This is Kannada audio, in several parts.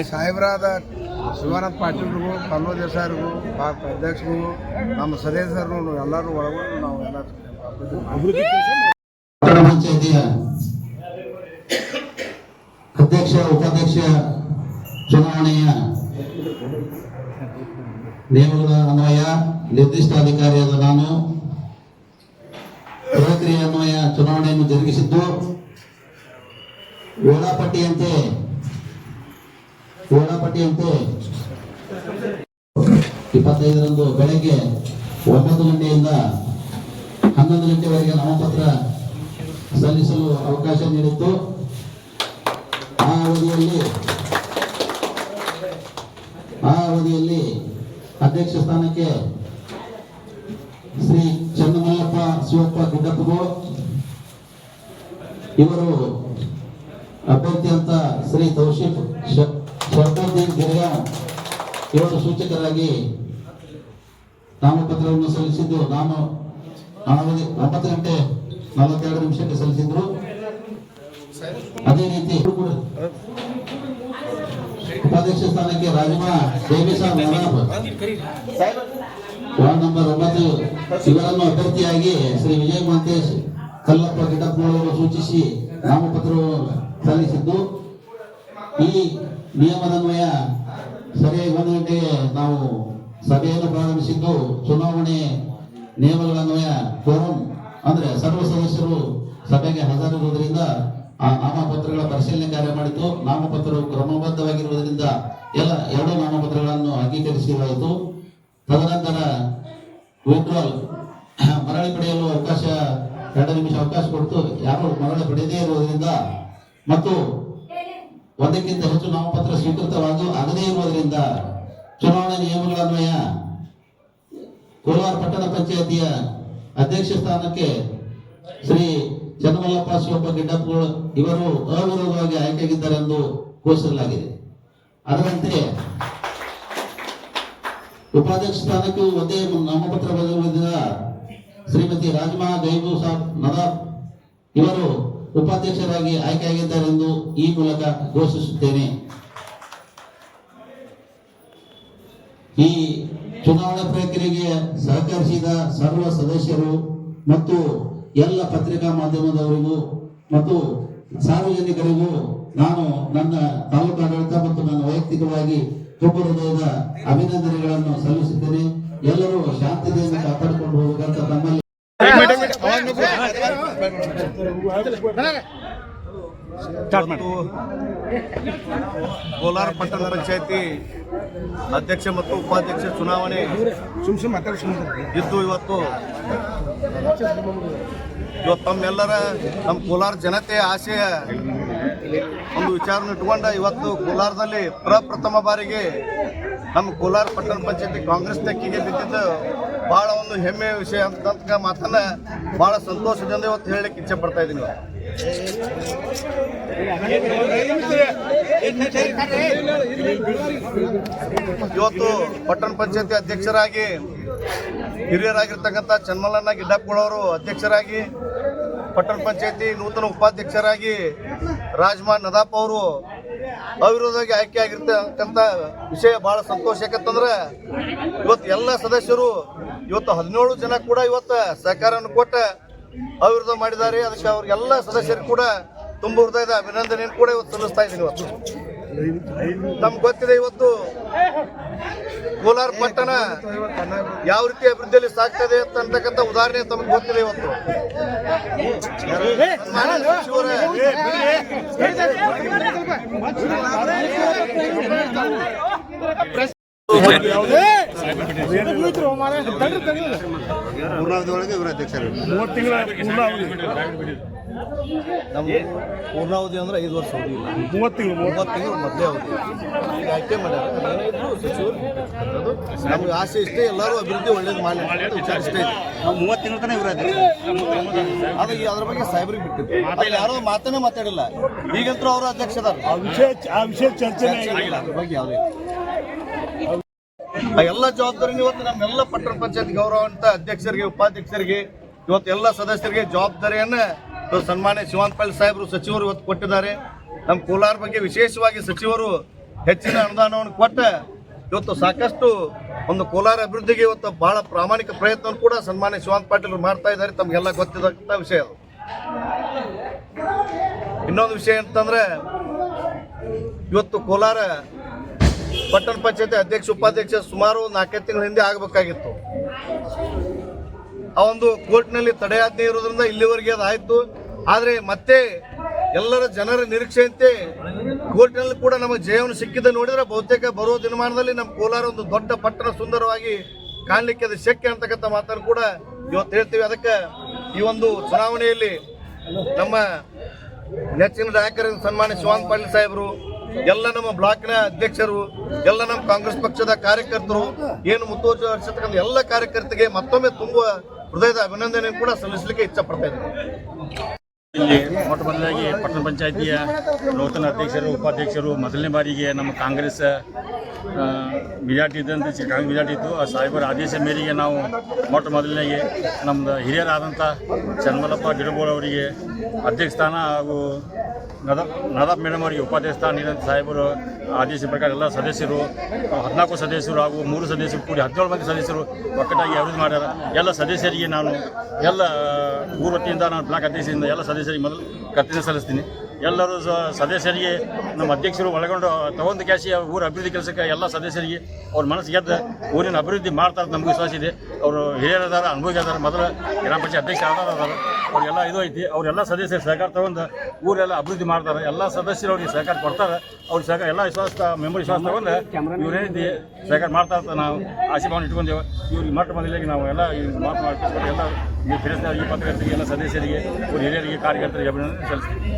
ಸಾಹೇಬರಾದ ಶಿವಾನಂದ ಪಾಟೀಲ್ರಿಗೂ ಪಲ್ಲೋ ದೇಸಾಯಿರಿಗೂ ಭಾರತ ಅಧ್ಯಕ್ಷರಿಗೂ ನಮ್ಮ ಸದಸ್ಯರು ಎಲ್ಲರೂ ಒಳಗೊಂಡು ನಾವು ಎಲ್ಲ ಅಭಿವೃದ್ಧಿ ಪಂಚಾಯತಿಯ ಅಧ್ಯಕ್ಷ ಉಪಾಧ್ಯಕ್ಷ ಚುನಾವಣೆಯ ನಿಯಮಗಳ ಅನ್ವಯ ನಿರ್ದಿಷ್ಟ ಅಧಿಕಾರಿಯಾದ ನಾನು ಪ್ರಕ್ರಿಯೆ ಅನ್ವಯ ಚುನಾವಣೆಯನ್ನು ಜರುಗಿಸಿದ್ದು ವೇಳಾಪಟ್ಟಿಯಂತೆ 25ರಂದು ಬೆಳಗ್ಗೆ 9 ಗಂಟೆಯಿಂದ 11 ಗಂಟೆವರೆಗೆ ನಾಮಪತ್ರ ಸಲ್ಲಿಸಲು ಅವಕಾಶ ನೀಡಿತ್ತು. ಆ ಅವಧಿಯಲ್ಲಿ ಅಧ್ಯಕ್ಷ ಸ್ಥಾನಕ್ಕೆ ಶ್ರೀ ಚನ್ನಮಲ್ಲಪ್ಪ ಶಿವಪ್ಪ ಗಿಡ್ಡಪ್ಪಗೋ ಇವರು ಅಭ್ಯರ್ಥಿ ಅಂತ ಶ್ರೀ ತೌಶೀಫ್ ಶರ್ಫುದ್ದೀನ್ ಗಿರ್ಗಾಂವ್ ಇವರು ಸೂಚಕರಾಗಿ ನಾಮಪತ್ರವನ್ನು ಸಲ್ಲಿಸಿದ್ದು. ನಾನು 9:42 ಸಲ್ಲಿಸಿದ್ರು. ಅದೇ ರೀತಿ ಉಪಾಧ್ಯಕ್ಷ ಸ್ಥಾನಕ್ಕೆ ರಾಜಮಾ ದೇವೇಸಾಬ್ ವಾರ್ಡ್ ನಂಬರ್ 9 ಇವರನ್ನು ಅಭ್ಯರ್ಥಿಯಾಗಿ ಶ್ರೀ ವಿಜಯ ಮಹಂತೇಶ್ ಕಲ್ಲಪ್ಪ ಗಿಡ್ಡಪ್ಪನವರು ಸೂಚಿಸಿ ನಾಮಪತ್ರ ಸಲ್ಲಿಸಿದ್ದು. ಈ ನಿಯಮದನ್ವಯ ಸರಿಯಾಗಿ 1 ಗಂಟೆಗೆ ನಾವು ಸಭೆಯನ್ನು ಪ್ರಾರಂಭಿಸಿದ್ದು. ಚುನಾವಣೆ ನಿಯಮಗಳನ್ವಯ ಫೋರಂ ಅಂದ್ರೆ ಸರ್ವ ಸದಸ್ಯರು ಸಭೆಗೆ ಹಾಜರಿರುವುದರಿಂದ ಆ ನಾಮಪತ್ರಗಳ ಪರಿಶೀಲನೆ ಕಾರ್ಯ ಮಾಡಿತು. ನಾಮಪತ್ರವು ಕ್ರಮಬದ್ಧವಾಗಿರುವುದರಿಂದ ಎರಡು ನಾಮಪತ್ರಗಳನ್ನು ಅಂಗೀಕರಿಸಲಾಯಿತು. ತದನಂತರ ವಿಡ್ರಾಲ್ ಮರಳಿ ಪಡೆಯಲು 2 ನಿಮಿಷ ಅವಕಾಶ ಕೊಟ್ಟು ಯಾರು ಮರಳಿ ಪಡೆಯದೇ ಇರುವುದರಿಂದ ಮತ್ತು 1ಕ್ಕಿಂತ ಹೆಚ್ಚು ನಾಮಪತ್ರ ಆಗದೇ ಇರುವುದರಿಂದ ಚುನಾವಣಾ ನಿಯಮಗಳನ್ವಯ ಕೋಲಾರ ಪಟ್ಟಣ ಪಂಚಾಯತಿಯ ಅಧ್ಯಕ್ಷ ಸ್ಥಾನಕ್ಕೆ ಶ್ರೀ ಚನ್ನಮಲ್ಲಪ್ಪ ಶಿವಪ್ಪ ಗಿಡ್ಡಪ್ಪಗಳು ಇವರು ಅವಿರೋಧವಾಗಿ ಆಯ್ಕೆಯಾಗಿದ್ದಾರೆ ಎಂದು ಘೋಷಿಸಲಾಗಿದೆ. ಅದರಂತೆ ಉಪಾಧ್ಯಕ್ಷ ಸ್ಥಾನಕ್ಕೂ ಒಂದೇ ನಾಮಪತ್ರ ಬರೆದಿರುವ ಶ್ರೀಮತಿ ರಾಜಮಾ ಗೈಬು ಸಾಬ್ ನದಾಬ್ ಇವರು ಉಪಾಧ್ಯಕ್ಷರಾಗಿ ಆಯ್ಕೆಯಾಗಿದ್ದಾರೆ ಎಂದು ಈ ಮೂಲಕ ಘೋಷಿಸುತ್ತೇನೆ. ಈ ಚುನಾವಣಾ ಪ್ರಕ್ರಿಯೆಗೆ ಸಹಕರಿಸಿದ ಸರ್ವ ಸದಸ್ಯರು ಮತ್ತು ಎಲ್ಲ ಪತ್ರಿಕಾ ಮಾಧ್ಯಮದವರಿಗೂ ಮತ್ತು ಸಾರ್ವಜನಿಕರಿಗೂ ನಾನು ನನ್ನ ತಾಲೂಕು ಆಡಳಿತ ಮತ್ತು ನನ್ನ ವೈಯಕ್ತಿಕವಾಗಿ ತುಂಬು ಹೃದಯದ ಅಭಿನಂದನೆಗಳನ್ನು ಸಲ್ಲಿಸುತ್ತೇನೆ. ಎಲ್ಲರೂ ಶಾಂತಿಯಿಂದ ಕಾಪಾಡಿಕೊಂಡು ಹೋಗಬೇಕಂತ ತಮ್ಮಲ್ಲಿ ಕೋಲಾರ ಪಟ್ಟಣ ಪಂಚಾಯತಿ ಅಧ್ಯಕ್ಷ ಮತ್ತು ಉಪಾಧ್ಯಕ್ಷ ಚುನಾವಣೆ ಇದ್ದು ಇವತ್ತು ತಮ್ಮೆಲ್ಲರ ನಮ್ಮ ಕೋಲಾರ ಜನತೆಯ ಆಶಯ ಒಂದು ವಿಚಾರವನ್ನು ಇಟ್ಕೊಂಡ ಇವತ್ತು ಕೋಲಾರದಲ್ಲಿ ಪ್ರಪ್ರಥಮ ಬಾರಿಗೆ ನಮ್ಮ ಕೋಲಾರ ಪಟ್ಟಣ ಪಂಚಾಯತಿ ಕಾಂಗ್ರೆಸ್ ತೆಕ್ಕಿಗೆ ಬಿದ್ದಿದ್ದು ಭಾಳ ಒಂದು ಹೆಮ್ಮೆಯ ವಿಷಯ ಅಂತ ಮಾತನ್ನ ಭಾಳ ಸಂತೋಷದಿಂದ ಇವತ್ತು ಹೇಳಲಿಕ್ಕೆ ಇಚ್ಛೆ ಪಡ್ತಾ ಇದ್ದೀನಿ. ಇವತ್ತು ಪಟ್ಟಣ ಪಂಚಾಯತಿ ಅಧ್ಯಕ್ಷರಾಗಿ ಹಿರಿಯರಾಗಿರ್ತಕ್ಕಂಥ ಚನ್ನಮಲ್ಲಣ್ಣ ಗಿಡ್ಡಪ್ಪಗಳವರು ಅಧ್ಯಕ್ಷರಾಗಿ, ಪಟ್ಟಣ ಪಂಚಾಯತಿ ನೂತನ ಉಪಾಧ್ಯಕ್ಷರಾಗಿ ರಾಜಮಾ ನದಾಪ್ ಅವರು ಅವಿರೋಧವಾಗಿ ಆಯ್ಕೆ ಆಗಿರ್ತಕ್ಕಂಥ ವಿಷಯ ಬಹಳ ಸಂತೋಷ. ಯಾಕಂತಂದ್ರೆ ಇವತ್ತು ಎಲ್ಲ ಸದಸ್ಯರು ಇವತ್ತು 17 ಜನ ಕೂಡ ಇವತ್ತು ಸಹಕಾರವನ್ನು ಕೊಟ್ಟು ಅವಿರೋಧ ಮಾಡಿದ್ದಾರೆ. ಅದಕ್ಕೆ ಅವ್ರಿಗೆಲ್ಲ ಸದಸ್ಯರು ಕೂಡ ತುಂಬ ಹೃದಯದ ಅಭಿನಂದನೆಯನ್ನು ಕೂಡ ಇವತ್ತು ಸಲ್ಲಿಸ್ತಾ ಇದ್ದೀನಿ. ಇವತ್ತು ನಮ್ಗೆ ಗೊತ್ತಿದೆ ಇವತ್ತು ಕೋಲಾರ ಪಟ್ಟಣ ಯಾವ ರೀತಿ ಅಭಿವೃದ್ಧಿಯಲ್ಲಿ ಸಾಗ್ತದೆ ಅಂತಕ್ಕಂಥ ಉದಾಹರಣೆ ತಮಗೆ ಗೊತ್ತಿದೆ. ಇವತ್ತು ಪೂರ್ಣಾವಧಿಯೊಳಗೆ ಇವರು ಅಧ್ಯಕ್ಷರು. 30 ತಿಂಗಳ ಪೂರ್ಣಾವಧಿ. ನಮ್ದು ಪೂರ್ಣಾವಧಿ ಅಂದ್ರೆ 5 ವರ್ಷ ಅವಧಿ ಇಲ್ಲ, 30 ತಿಂಗಳು 30 ತಿಂಗಳು ಮೊದಲೇ ಅವಧಿ ಈಗ ಆಯ್ಕೆ ಮಾಡ್ಯಾರ. ಏನಾದ್ರು ಸಚಿವರು ಅದು ನಮ್ಗೆ ಆಸೆ ಇಷ್ಟೇ, ಎಲ್ಲರೂ ಅಭಿವೃದ್ಧಿ ಒಳ್ಳೇದು ಮಾಡಲಿ ಅಂತ ವಿಚಾರ ಇಷ್ಟೇ ಇದೆ. ನಾವು 30 ತಿಂಗಳು ತನಕ ಇವರು ಅಧ್ಯಕ್ಷ. ಅದು ಅದ್ರ ಬಗ್ಗೆ ಸಾಹೇಬ್ರಿಗೆ ಬಿಟ್ಟಿದ್ದು, ಅಲ್ಲಿ ಯಾರೋ ಮಾತನ್ನೇ ಮಾತಾಡಿಲ್ಲ. ಈಗಂತೂ ಅವರು ಅಧ್ಯಕ್ಷ ಅದಾರ, ಆ ವಿಷಯ ಚರ್ಚೆನೇ ಆಗಿಲ್ಲ. ಅದ್ರ ಬಗ್ಗೆ ಯಾವುದೇ ಎಲ್ಲ ಜವಾಬ್ದಾರಿನ ಇವತ್ತು ನಮ್ಮೆಲ್ಲ ಪಟ್ಟಣ ಪಂಚಾಯತ್ ಗೌರವಾನ್ವಿತ ಅಧ್ಯಕ್ಷರಿಗೆ, ಉಪಾಧ್ಯಕ್ಷರಿಗೆ, ಇವತ್ತು ಎಲ್ಲ ಸದಸ್ಯರಿಗೆ ಜವಾಬ್ದಾರಿಯನ್ನ ಇವತ್ತು ಸನ್ಮಾನ್ಯ ಶಿವಾನಂದ ಪಾಟೀಲ್ ಸಾಹೇಬರು ಸಚಿವರು ಇವತ್ತು ಕೊಟ್ಟಿದ್ದಾರೆ. ನಮ್ಮ ಕೋಲಾರ ಬಗ್ಗೆ ವಿಶೇಷವಾಗಿ ಸಚಿವರು ಹೆಚ್ಚಿನ ಅನುದಾನವನ್ನು ಕೊಟ್ಟ ಇವತ್ತು ಸಾಕಷ್ಟು ಒಂದು ಕೋಲಾರ ಅಭಿವೃದ್ಧಿಗೆ ಇವತ್ತು ಬಹಳ ಪ್ರಾಮಾಣಿಕ ಪ್ರಯತ್ನವನ್ನು ಕೂಡ ಸನ್ಮಾನ್ಯ ಶಿವಾನಂದ ಪಾಟೀಲ್ ಮಾಡ್ತಾ ಇದ್ದಾರೆ. ತಮಗೆಲ್ಲ ಗೊತ್ತಿದ್ದಂಥ ವಿಷಯ ಅದು. ಇನ್ನೊಂದು ವಿಷಯ ಅಂತಂದ್ರೆ ಇವತ್ತು ಕೋಲಾರ ಪಟ್ಟಣ ಪಂಚಾಯತಿ ಅಧ್ಯಕ್ಷ ಉಪಾಧ್ಯಕ್ಷ ಸುಮಾರು 4 ತಿಂಗಳ ಹಿಂದೆ ಆಗಬೇಕಾಗಿತ್ತು. ಆ ಒಂದು ಕೋರ್ಟ್ನಲ್ಲಿ ತಡೆಯಾಜ್ಞೆ ಇರೋದ್ರಿಂದ ಇಲ್ಲಿವರೆಗೆ ಅದು ಆಯಿತು. ಆದರೆ ಮತ್ತೆ ಎಲ್ಲರ ಜನರ ನಿರೀಕ್ಷೆಯಂತೆ ಕೋರ್ಟ್ನಲ್ಲಿ ಕೂಡ ನಮಗೆ ಜಯವನ್ನು ಸಿಕ್ಕಿದ್ದು ನೋಡಿದರೆ ಬಹುತೇಕ ಬರುವ ದಿನಮಾನದಲ್ಲಿ ನಮ್ಮ ಕೋಲಾರ ಒಂದು ದೊಡ್ಡ ಪಟ್ಟಣ ಸುಂದರವಾಗಿ ಕಾಣಲಿಕ್ಕೆ ಅದು ಶಕ್ಯ ಅಂತಕ್ಕಂಥ ಮಾತನ್ನು ಕೂಡ ಇವತ್ತು ಹೇಳ್ತೀವಿ. ಅದಕ್ಕೆ ಈ ಒಂದು ಚುನಾವಣೆಯಲ್ಲಿ ನಮ್ಮ ನೆಚ್ಚಿನ ನಾಯಕರ ಸನ್ಮಾನ್ಯ ಶಿವಾನಂದ ಪಾಟೀಲ್ ಸಾಹೇಬರು, ಎಲ್ಲ ನಮ್ಮ ಬ್ಲಾಕ್ನ ಅಧ್ಯಕ್ಷರು, ಎಲ್ಲ ನಮ್ಮ ಕಾಂಗ್ರೆಸ್ ಪಕ್ಷದ ಕಾರ್ಯಕರ್ತರು, ಏನು ಮುತುವರ್ಜಿ ವಹಿಸತಕ್ಕಂಥ ಎಲ್ಲ ಕಾರ್ಯಕರ್ತರಿಗೆ ಮತ್ತೊಮ್ಮೆ ತುಂಬ ಹೃದಯದ ಅಭಿನಂದನೆ ಕೂಡ ಸಲ್ಲಿಸಲಿಕ್ಕೆ ಇಚ್ಛೆ ಪಡ್ತಾ ಇದ್ದೀನಿ. ಇಲ್ಲಿ ಮೊಟ್ಟ ಮೊದಲಾಗಿ ಪಟ್ಟಣ ಪಂಚಾಯಿತಿಯ ನೂತನ ಅಧ್ಯಕ್ಷರು, ಉಪಾಧ್ಯಕ್ಷರು ಮೊದಲನೇ ಬಾರಿಗೆ ನಮ್ಮ ಕಾಂಗ್ರೆಸ್ ಮೆಜಾರಿಟಿ ಇದ್ದಂತೆ ಕಾಂಗ್ರೆಸ್ ಮೆಜಾರಿಟಿ ಇತ್ತು. ಆ ಸಾಹೇಬರ ಆದೇಶ ಮೇರೆಗೆ ನಾವು ಮೊಟ್ಟ ಮೊದಲನೇಗೆ ನಮ್ಮದು ಹಿರಿಯರಾದಂಥ ಚನ್ನಮಲ್ಲಪ್ಪ ಗಿಡಬೋಳ್ ಅವರಿಗೆ ಅಧ್ಯಕ್ಷ ಸ್ಥಾನ ಹಾಗೂ ನದಾಫ್ ಮೇಡಮ್ ಅವರಿಗೆ ಉಪಾಧ್ಯಕ್ಷ ಸ್ಥಾನ ನೀಡಿದಂಥ ಸಾಹೇಬರು ಆದೇಶ ಪ್ರಕಾರ ಎಲ್ಲ ಸದಸ್ಯರು 14 ಸದಸ್ಯರು ಹಾಗೂ 3 ಸದಸ್ಯರು ಕೂಡಿ 17 ಮಂದಿ ಸದಸ್ಯರು ಒಕ್ಕಟ್ಟಾಗಿ ಅಭಿವೃದ್ಧಿ ಮಾಡ್ಯಾರ. ಎಲ್ಲ ಸದಸ್ಯರಿಗೆ ನಾನು ಎಲ್ಲ ಊರ ವತಿಯಿಂದ ನಾನು ಬ್ಲಾಕ್ ಅಧ್ಯಕ್ಷರಿಂದ ಎಲ್ಲ ಸದಸ್ಯರಿಗೆ ಮೊದಲು ಕರ್ತವ್ಯ ಸಲ್ಲಿಸ್ತೀನಿ. ಎಲ್ಲರೂ ಸದಸ್ಯರಿಗೆ ನಮ್ಮ ಅಧ್ಯಕ್ಷರು ಒಳಗೊಂಡು ತಗೊಂಡು ಕ್ಯಾಶಿ ಊರ ಅಭಿವೃದ್ಧಿ ಕೆಲಸಕ್ಕೆ ಎಲ್ಲ ಸದಸ್ಯರಿಗೆ ಅವ್ರ ಮನಸ್ಸು ಗೆದ್ದು ಊರಿನ ಅಭಿವೃದ್ಧಿ ಮಾಡ್ತಾರೆ ನಮ್ಗೆ ವಿಶ್ವಾಸ ಇದೆ. ಅವರು ಹಿರಿಯರದಾರ, ಅನುಭವಿ ಅದಾರ, ಮೊದಲು ಗ್ರಾಮ ಪಂಚಾಯತ್ ಅಧ್ಯಕ್ಷ ಅದಾರ, ಅವರೆಲ್ಲ ಇದು ಐತಿ. ಅವರೆಲ್ಲ ಸದಸ್ಯರು ಸಹಕಾರ ತಗೊಂಡು ಊರೆಲ್ಲ ಅಭಿವೃದ್ಧಿ ಮಾಡ್ತಾರೆ. ಎಲ್ಲ ಸದಸ್ಯರು ಅವ್ರಿಗೆ ಸಹಕಾರ ಕೊಡ್ತಾರೆ. ಅವ್ರ ಸಹಕಾರ ಎಲ್ಲ ವಿಶ್ವಾಸ ಮೆಂಬರ್ ವಿಶ್ವಾಸ ತಗೊಂಡು ಇವ್ರೇನಿದೆ ಸಹಕಾರ ಮಾಡ್ತಾ ಇರ್ತಾರೆ. ನಾವು ಆಸೆ ಭಾವನೆ ಇಟ್ಕೊಂಡೇವೆ. ಇವ್ರಿಗೆ ಮೊಟ್ಟ ಮೊದಲಿಗೆ ನಾವು ಎಲ್ಲ ಮಾತು ಮಾಡ್ಕೊಂಡು ಎಲ್ಲ ಈ ಫಿರಸ್ನವರಿಗೆ, ಪತ್ರಕರ್ತರಿಗೆ, ಎಲ್ಲ ಸದಸ್ಯರಿಗೆ, ಊರ ಹಿರಿಯರಿಗೆ, ಕಾರ್ಯಕರ್ತರಿಗೆ ಅಭಿನಂದನೆ ಸಲ್ಲಿಸ್ತೀವಿ.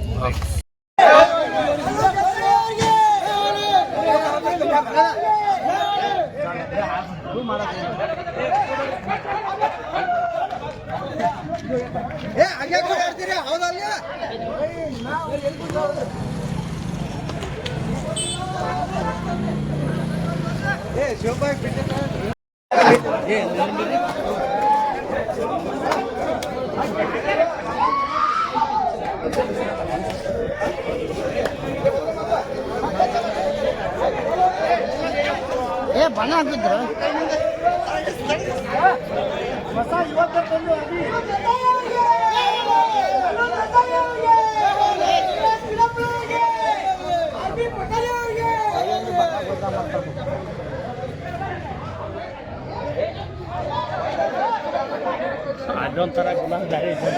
ಬಣ್ಣ ಹಾಕಿದ್ರು ಅದೊಂಥರ ಗುಲಾಬ್ ದಾರಿ ಸರಿ